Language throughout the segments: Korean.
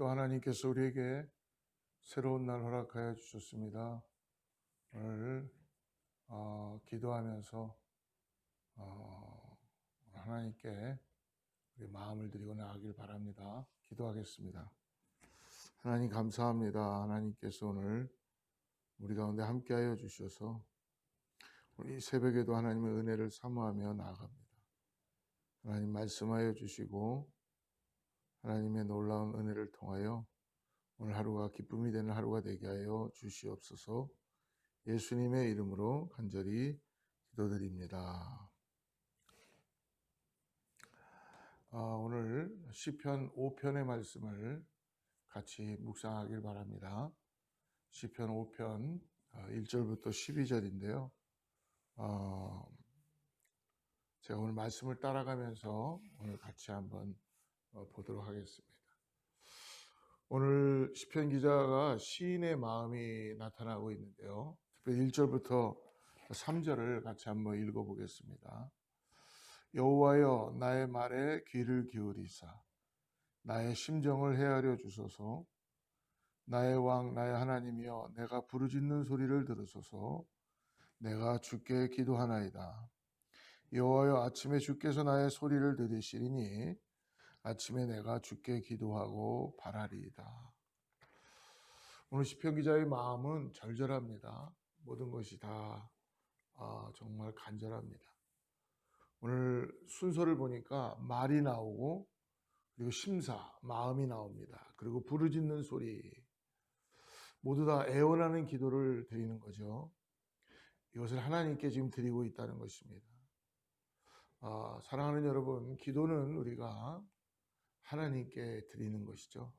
또 하나님께서 우리에게 새로운 날 허락하여 주셨습니다. 오늘 기도하면서 하나님께 우리 마음을 드리고 나가길 바랍니다. 기도하겠습니다. 하나님 감사합니다. 하나님께서 오늘 우리 가운데 함께하여 주셔서 우리 이 새벽에도 하나님의 은혜를 사모하며 나아갑니다. 하나님 말씀하여 주시고 하나님의 놀라운 은혜를 통하여 오늘 하루가 기쁨이 되는 하루가 되게 하여 주시옵소서. 예수님의 이름으로 간절히 기도드립니다. 오늘 시편 5편의 말씀을 같이 묵상하길 바랍니다. 시편 5편 1절부터 12절인데요. 제가 오늘 말씀을 따라가면서 오늘 같이 한번 보도록 하겠습니다. 오늘 시편 기자가 시인의 마음이 나타나고 있는데요. 특별히 1절부터 3절을 같이 한번 읽어보겠습니다. 여호와여 나의 말에 귀를 기울이사 나의 심정을 헤아려 주소서. 나의 왕 나의 하나님이여 내가 부르짖는 소리를 들으소서. 내가 주께 기도하나이다. 여호와여 아침에 주께서 나의 소리를 들으시리니 아침에 내가 주께 기도하고 바라리이다. 오늘 시편 기자의 마음은 절절합니다. 모든 것이 다 정말 간절합니다. 오늘 순서를 보니까 말이 나오고 그리고 심사, 마음이 나옵니다. 그리고 부르짖는 소리, 모두 다 애원하는 기도를 드리는 거죠. 이것을 하나님께 지금 드리고 있다는 것입니다. 사랑하는 여러분, 기도는 우리가 하나님께 드리는 것이죠.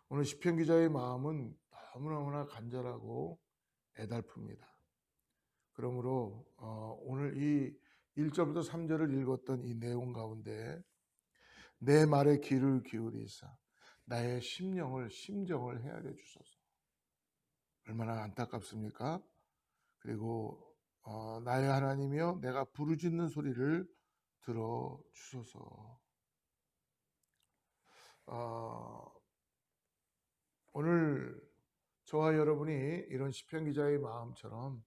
오늘 시편 기자의 마음은 너무너무나 간절하고 애달픕니다. 그러므로 오늘 이 1절부터 3절을 읽었던 이 내용 가운데 내 말에 귀를 기울이사 나의 심정을 헤아려 주소서. 얼마나 안타깝습니까? 그리고 나의 하나님이여 내가 부르짖는 소리를 들어 주소서. 오늘 저와 여러분이 이런 시편 기자의 마음처럼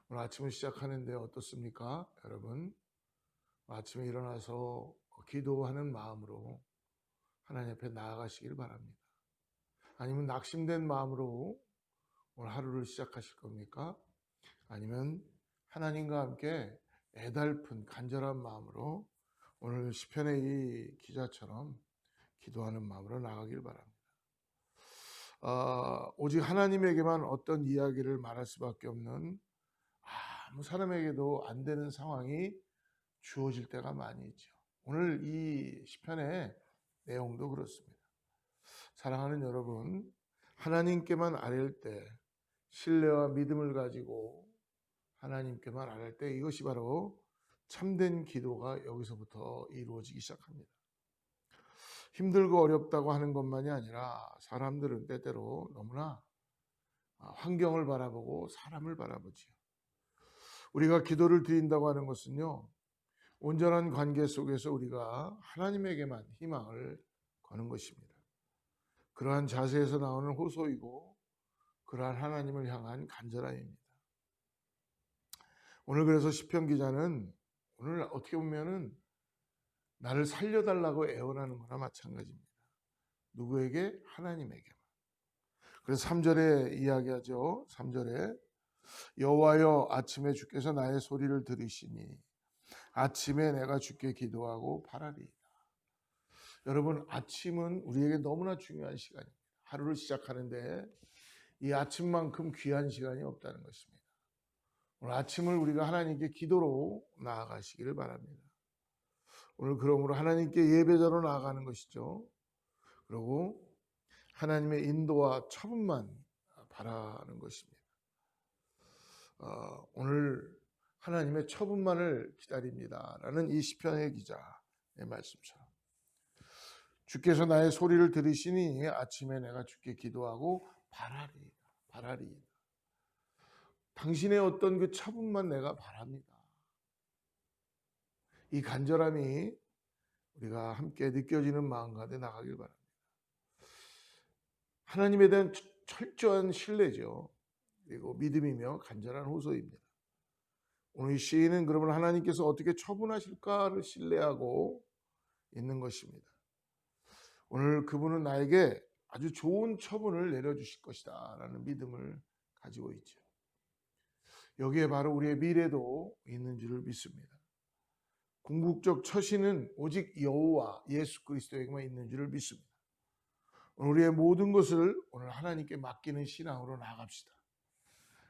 오늘 아침을 시작하는데 어떻습니까? 여러분 아침에 일어나서 기도하는 마음으로 하나님 앞에 나아가시길 바랍니다. 아니면 낙심된 마음으로 오늘 하루를 시작하실 겁니까? 아니면 하나님과 함께 애달픈 간절한 마음으로 오늘 시편의 이 기자처럼 기도하는 마음으로 나가길 바랍니다. 오직 하나님에게만 어떤 이야기를 말할 수밖에 없는 아무 사람에게도 안 되는 상황이 주어질 때가 많이 있죠. 오늘 이 시편의 내용도 그렇습니다. 사랑하는 여러분, 하나님께만 아뢰을 때 신뢰와 믿음을 가지고 하나님께만 아뢰을 때 이것이 바로 참된 기도가 여기서부터 이루어지기 시작합니다. 힘들고 어렵다고 하는 것만이 아니라 사람들은 때때로 너무나 환경을 바라보고 사람을 바라보지요. 우리가 기도를 드린다고 하는 것은요, 온전한 관계 속에서 우리가 하나님에게만 희망을 거는 것입니다. 그러한 자세에서 나오는 호소이고 그러한 하나님을 향한 간절함입니다. 오늘 그래서 시편 기자는 오늘 어떻게 보면은 나를 살려달라고 애원하는 거나 마찬가지입니다. 누구에게? 하나님에게만. 그래서 3절에 이야기하죠. 3절에 여호와여 아침에 주께서 나의 소리를 들으시니 아침에 내가 주께 기도하고 바라리이다. 여러분 아침은 우리에게 너무나 중요한 시간입니다. 하루를 시작하는데 이 아침만큼 귀한 시간이 없다는 것입니다. 오늘 아침을 우리가 하나님께 기도로 나아가시기를 바랍니다. 오늘 그러므로 하나님께 예배자로 나아가는 것이죠. 그리고 하나님의 인도와 처분만 바라는 것입니다. 오늘 하나님의 처분만을 기다립니다. 라는 이 시편의 기자의 말씀처럼 주께서 나의 소리를 들으시니 아침에 내가 주께 기도하고 바라리이다. 당신의 어떤 그 처분만 내가 바랍니다. 이 간절함이 우리가 함께 느껴지는 마음 가운데 나가길 바랍니다. 하나님에 대한 철저한 신뢰죠. 그리고 믿음이며 간절한 호소입니다. 오늘 이 시인은 그러면 하나님께서 어떻게 처분하실까를 신뢰하고 있는 것입니다. 오늘 그분은 나에게 아주 좋은 처분을 내려주실 것이다 라는 믿음을 가지고 있죠. 여기에 바로 우리의 미래도 있는 줄을 믿습니다. 궁극적 처신은 오직 여호와 예수 그리스도에게만 있는 줄을 믿습니다. 우리의 모든 것을 오늘 하나님께 맡기는 신앙으로 나아갑시다.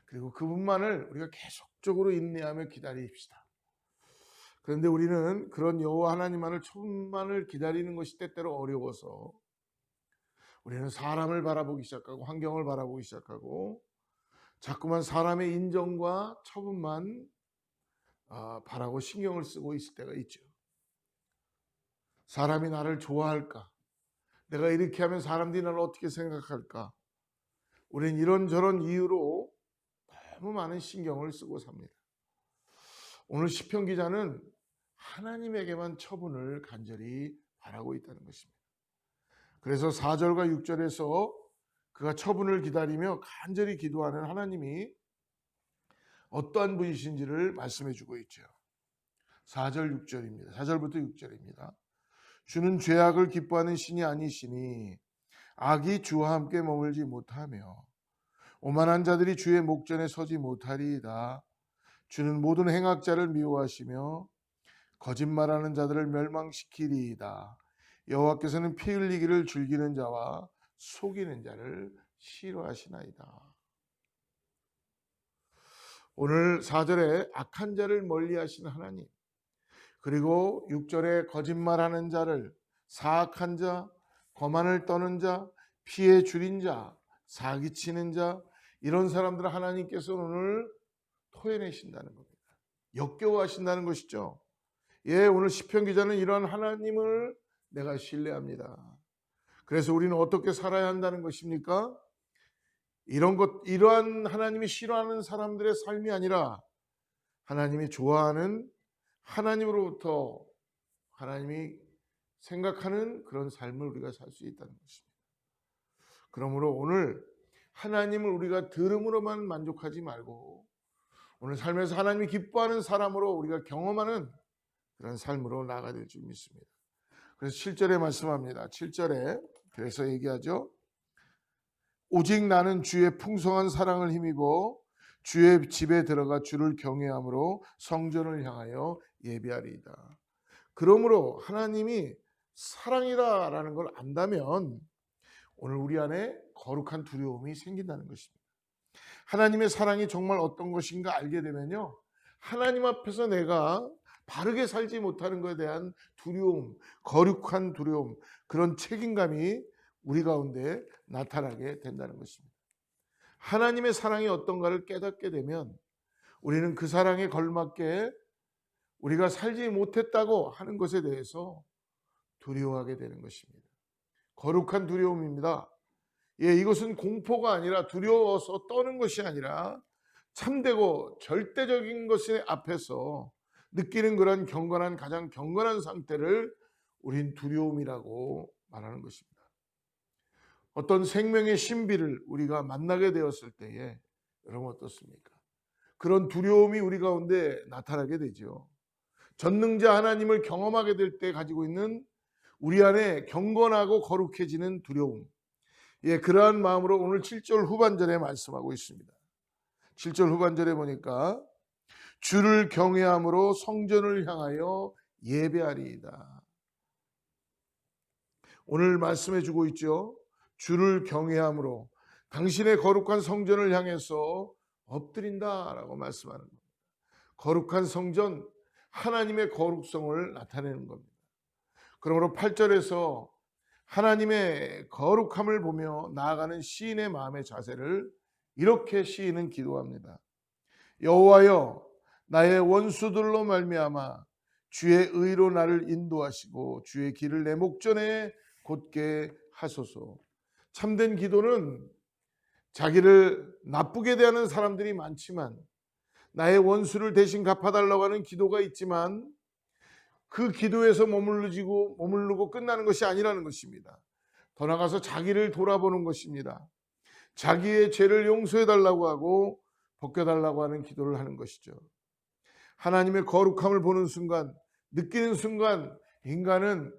그리고 그분만을 우리가 계속적으로 인내하며 기다립시다. 그런데 우리는 그런 여호와 하나님만을 처분만을 기다리는 것이 때때로 어려워서 우리는 사람을 바라보기 시작하고 환경을 바라보기 시작하고 자꾸만 사람의 인정과 처분만 바라고 신경을 쓰고 있을 때가 있죠. 사람이 나를 좋아할까? 내가 이렇게 하면 사람들이 나를 어떻게 생각할까? 우리는 이런저런 이유로 너무 많은 신경을 쓰고 삽니다. 오늘 시편 기자는 하나님에게만 처분을 간절히 바라고 있다는 것입니다. 그래서 4절과 6절에서 그가 처분을 기다리며 간절히 기도하는 하나님이 어떠한 분이신지를 말씀해 주고 있죠. 4절 6절입니다. 4절부터 6절입니다. 주는 죄악을 기뻐하는 신이 아니시니 악이 주와 함께 머물지 못하며 오만한 자들이 주의 목전에 서지 못하리이다. 주는 모든 행악자를 미워하시며 거짓말하는 자들을 멸망시키리이다. 여호와께서는 피 흘리기를 즐기는 자와 속이는 자를 싫어하시나이다. 오늘 4절에 악한 자를 멀리하시는 하나님, 그리고 6절에 거짓말하는 자를, 사악한 자, 거만을 떠는 자, 피해 줄인 자, 사기치는 자, 이런 사람들을 하나님께서 오늘 토해내신다는 겁니다. 역겨워하신다는 것이죠. 예, 오늘 시편 기자는 이러한 하나님을 내가 신뢰합니다. 그래서 우리는 어떻게 살아야 한다는 것입니까? 이러한 하나님이 싫어하는 사람들의 삶이 아니라 하나님이 좋아하는 하나님으로부터 하나님이 생각하는 그런 삶을 우리가 살 수 있다는 것입니다. 그러므로 오늘 하나님을 우리가 들음으로만 만족하지 말고 오늘 삶에서 하나님이 기뻐하는 사람으로 우리가 경험하는 그런 삶으로 나아가야 될 줄 믿습니다. 그래서 7절에 말씀합니다. 7절에 그래서 얘기하죠. 오직 나는 주의 풍성한 사랑을 힘입어 주의 집에 들어가 주를 경외함으로 성전을 향하여 예배하리이다. 그러므로 하나님이 사랑이다라는 걸 안다면 오늘 우리 안에 거룩한 두려움이 생긴다는 것입니다. 하나님의 사랑이 정말 어떤 것인가 알게 되면요, 하나님 앞에서 내가 바르게 살지 못하는 것에 대한 두려움, 거룩한 두려움, 그런 책임감이 우리 가운데 나타나게 된다는 것입니다. 하나님의 사랑이 어떤가를 깨닫게 되면 우리는 그 사랑에 걸맞게 우리가 살지 못했다고 하는 것에 대해서 두려워하게 되는 것입니다. 거룩한 두려움입니다. 예, 이것은 공포가 아니라 두려워서 떠는 것이 아니라 참되고 절대적인 것의 앞에서 느끼는 그런 경건한, 가장 경건한 상태를 우린 두려움이라고 말하는 것입니다. 어떤 생명의 신비를 우리가 만나게 되었을 때에 여러분 어떻습니까? 그런 두려움이 우리 가운데 나타나게 되죠. 전능자 하나님을 경험하게 될 때 가지고 있는 우리 안에 경건하고 거룩해지는 두려움. 예, 그러한 마음으로 오늘 7절 후반절에 말씀하고 있습니다. 7절 후반절에 보니까 주를 경외함으로 성전을 향하여 예배하리이다. 오늘 말씀해 주고 있죠. 주를 경외함으로 당신의 거룩한 성전을 향해서 엎드린다라고 말씀하는 겁니다. 거룩한 성전, 하나님의 거룩성을 나타내는 겁니다. 그러므로 8절에서 하나님의 거룩함을 보며 나아가는 시인의 마음의 자세를 이렇게 시인은 기도합니다. 여호와여, 나의 원수들로 말미암아 주의 의로 나를 인도하시고 주의 길을 내 목전에 곧게 하소서. 참된 기도는 자기를 나쁘게 대하는 사람들이 많지만 나의 원수를 대신 갚아달라고 하는 기도가 있지만 그 기도에서 머무르고 끝나는 것이 아니라는 것입니다. 더 나아가서 자기를 돌아보는 것입니다. 자기의 죄를 용서해 달라고 하고 벗겨달라고 하는 기도를 하는 것이죠. 하나님의 거룩함을 보는 순간, 느끼는 순간 인간은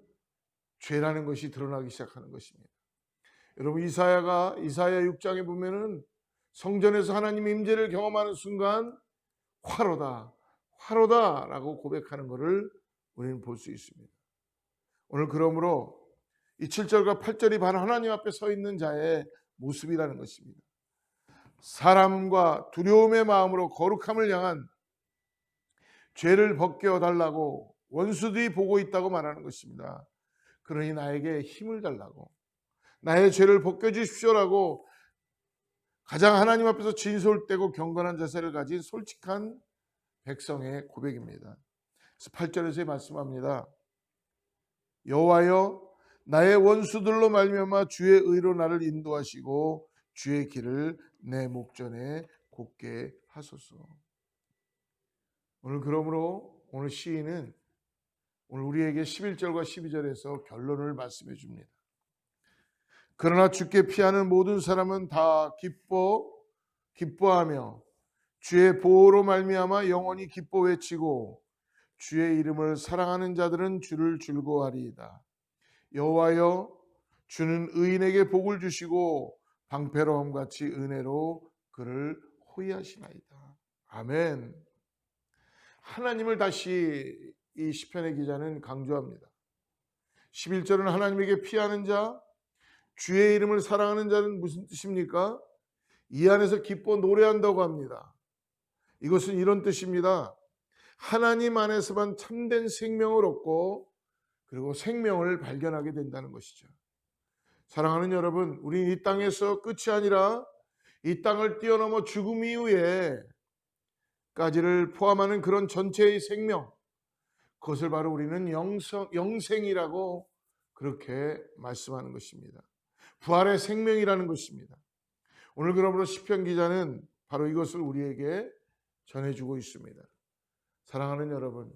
죄라는 것이 드러나기 시작하는 것입니다. 여러분, 이사야 6장에 보면은 성전에서 하나님의 임재를 경험하는 순간 화로다, 화로다 라고 고백하는 것을 우리는 볼 수 있습니다. 오늘 그러므로 이 7절과 8절이 바로 하나님 앞에 서 있는 자의 모습이라는 것입니다. 사람과 두려움의 마음으로 거룩함을 향한 죄를 벗겨달라고 원수들이 보고 있다고 말하는 것입니다. 그러니 나에게 힘을 달라고, 나의 죄를 벗겨주십시오라고 가장 하나님 앞에서 진솔되고 경건한 자세를 가진 솔직한 백성의 고백입니다. 그래서 8절에서 말씀합니다. 여호와여, 나의 원수들로 말미암아 주의 의로 나를 인도하시고 주의 길을 내 목전에 곧게 하소서. 오늘 그러므로 오늘 시인은 오늘 우리에게 11절과 12절에서 결론을 말씀해 줍니다. 그러나 주께 피하는 모든 사람은 다 기뻐하며 주의 보호로 말미암아 영원히 기뻐 외치고 주의 이름을 사랑하는 자들은 주를 즐거워하리이다. 여호와여, 주는 의인에게 복을 주시고 방패로움 같이 은혜로 그를 호위하시나이다. 아멘. 하나님을 다시 이 시편의 기자는 강조합니다. 11절은 하나님에게 피하는 자, 주의 이름을 사랑하는 자는 무슨 뜻입니까? 이 안에서 기뻐 노래한다고 합니다. 이것은 이런 뜻입니다. 하나님 안에서만 참된 생명을 얻고 그리고 생명을 발견하게 된다는 것이죠. 사랑하는 여러분, 우리 이 땅에서 끝이 아니라 이 땅을 뛰어넘어 죽음 이후에까지를 포함하는 그런 전체의 생명, 그것을 바로 우리는 영생이라고 그렇게 말씀하는 것입니다. 부활의 생명이라는 것입니다. 오늘 그러므로 시편 기자는 바로 이것을 우리에게 전해주고 있습니다. 사랑하는 여러분,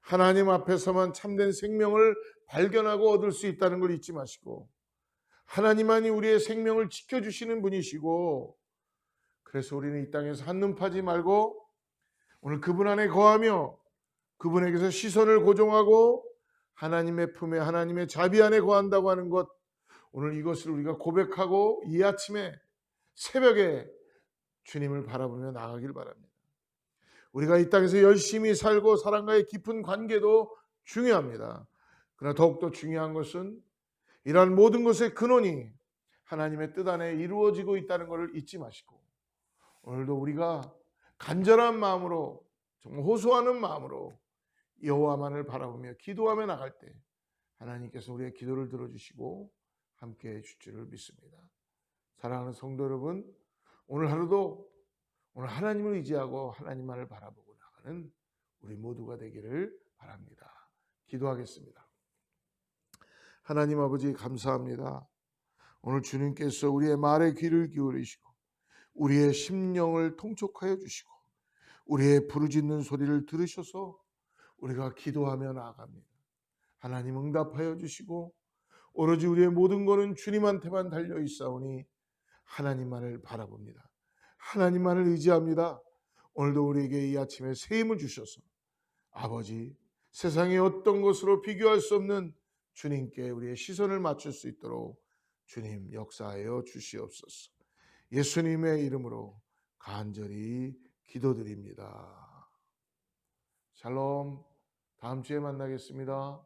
하나님 앞에서만 참된 생명을 발견하고 얻을 수 있다는 걸 잊지 마시고, 하나님만이 우리의 생명을 지켜주시는 분이시고, 그래서 우리는 이 땅에서 한눈 파지 말고 오늘 그분 안에 거하며 그분에게서 시선을 고정하고 하나님의 품에, 하나님의 자비 안에 거한다고 하는 것, 오늘 이것을 우리가 고백하고 이 아침에 새벽에 주님을 바라보며 나가길 바랍니다. 우리가 이 땅에서 열심히 살고 사람과의 깊은 관계도 중요합니다. 그러나 더욱더 중요한 것은 이러한 모든 것의 근원이 하나님의 뜻 안에 이루어지고 있다는 것을 잊지 마시고, 오늘도 우리가 간절한 마음으로, 정말 호소하는 마음으로 여호와만을 바라보며 기도하며 나갈 때 하나님께서 우리의 기도를 들어주시고 함께해 줄 줄을 믿습니다. 사랑하는 성도 여러분, 오늘 하루도 오늘 하나님을 의지하고 하나님만을 바라보고 나가는 우리 모두가 되기를 바랍니다. 기도하겠습니다. 하나님 아버지, 감사합니다. 오늘 주님께서 우리의 말에 귀를 기울이시고 우리의 심령을 통촉하여 주시고 우리의 부르짖는 소리를 들으셔서 우리가 기도하며 나아갑니다. 하나님 응답하여 주시고 오로지 우리의 모든 것은 주님한테만 달려 있사오니 하나님만을 바라봅니다. 하나님만을 의지합니다. 오늘도 우리에게 이 아침에 새 힘을 주셔서 아버지, 세상의 어떤 것으로 비교할 수 없는 주님께 우리의 시선을 맞출 수 있도록 주님 역사하여 주시옵소서. 예수님의 이름으로 간절히 기도드립니다. 샬롬. 다음 주에 만나겠습니다.